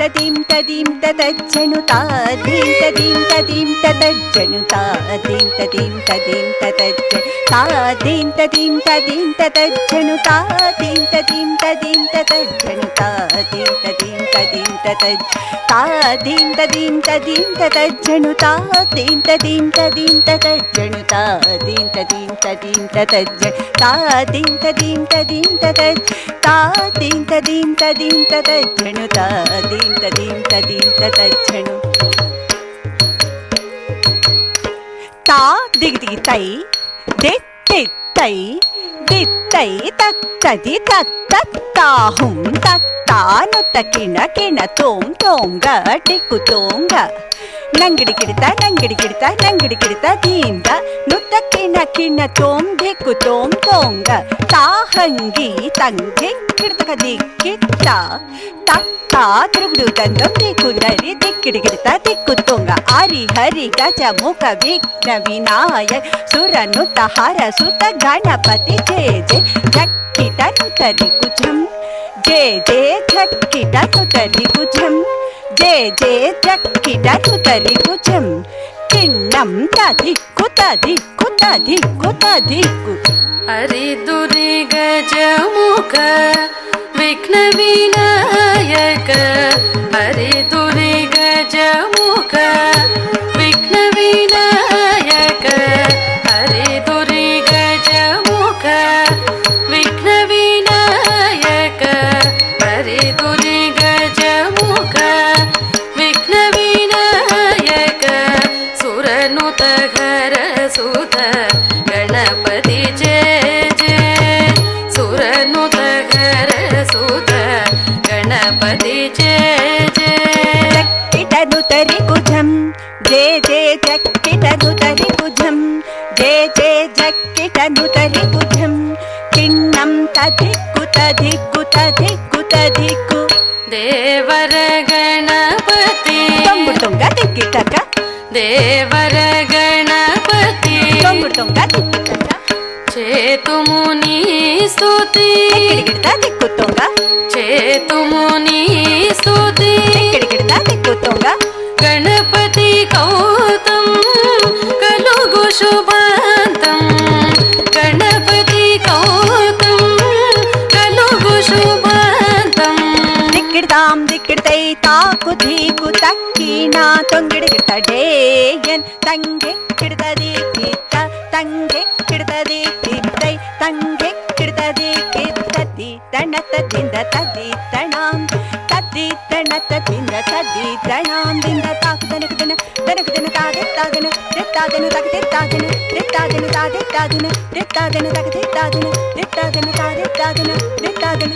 తదీం తదీం తదజ్జను తాదీం తదీం తదీం తదజ్జను తాదీం తదీం తదీం తదజ్జ తాదీం తదీం తదీం తదజ్జను తాదీం తదీం తదీం తదజ్జను తాదీం తదీం తదీం తదజ్జ తాదీం తదీం తదీం తదజ్జను తాదీం తదీం తదీం తదజ్జను తాదీం తదీం తదీం తదజ్జ తాదీం తదీం తదీం తదజ్జ తాదీం తదీం తదీం తదజ్జను తాదీం తదీం తదీం తదజ్జను తా దిగి దిగి తై దే తే తై ది తై తక్ తది తక్ తక్ తాహుం తక్ తాను తకిన కిణ తోం తోంగ టిక్కు తోంగ ನಂಗಿಡಿ ಕಿಡಿತ ನಂಗಿಡಿ ಕಿಡಿತ ನಂಗಿಡಿ ಕಿಡಿತ ದೀಂದ ನುತ್ತ ಕಿಣ ಕಿಣ ತೋಂ ದಿಕ್ಕು ತೋಂ ತೋಂಗ ತಾಹಂಗಿ ತಂಗಿ ಕಿಡಿತಕ ದಿಕ್ಕಿತ್ತ ತಕ್ಕ ತಿರುಗುಡು ತಂದಂ ದಿಕ್ಕು ನರಿ ದಿಕ್ಕಿಡಿ ಕಿಡಿತ ದಿಕ್ಕು ತೋಂಗ ಆರಿ ಹರಿ ಗಜ ಮುಖ ವಿಘ್ನ ವಿನಾಯಕ ಸುರ ನುತ ಹರ ಸುತ ಗಣಪತಿ ಜಯ ಜಯ ಝಕ್ಕಿಟ ನುತರಿ ಕುಜಂ ಜಯ ಜಯ ಝಕ್ಕಿಟ ನುತರಿ ಕುಜಂ జయ జయ జక్కిటను తరికుచం కిన్నం తదిక్కు తదిక్కు తదిక్కు తదిక్కు హరి దురి గజముఖ విఘ్న వినాయక హరి దురి గజముఖ విఘ్న వినాయక హరి దురి గజముఖ విఘ్న వినాయక హరి దురి గజముఖ విఘ్న వినాయక సురనుత ఘర సుత గణపతి జయ జయ సురనుత ఘర సుత గణపతి జయ జయ జక్కిటను తరికుజం జయ జయ జక్కిటను తరికుజం జయ జయ జక్కిటను తరికుజం కిన్నం తదిక్కు తదిక్కు తదిక్కు తదిక్కు దేవర గణపతి తొంగుటుంగ దిక్కిటక దేవర గణపతి తొంగుటుంగ దిక్కిటక చేతుము నీ స్తుతి గిడిగిడత దిక్కుతుంగ చేతుము నీ స్తుతి గిడిగిడత దిక్కుతుంగ గణపతి కౌతం కలుగు శుభాంతం గణపతి కౌతం కలుగు శుభాంతం దిక్కిడతాం దిక్కిడతై తాకు ధీకు తక్కినా తొంగిడిగిడతడేయన్ తంగే కిడతది కిత్త తంగే కిడతది కిత్తై తంగే కిడతది కిత్తది తణతದಿಂದ తది తణాం తది తణతದಿಂದ తది తణాం ದಿಂದ ತಾಕು ದನಕದನ ದನಕದನ ತಾದೆತ್ತಾದನ ದೆತ್ತಾದನ ತಗದೆತ್ತಾದನ ದೆತ್ತಾದನ ತಾದೆತ್ತಾದನ ದೆತ್ತಾದನ ತಗದೆತ್ತಾದನ ದೆತ್ತಾದನ ತಾದೆತ್ತಾದನ ದೆತ್ತಾದನ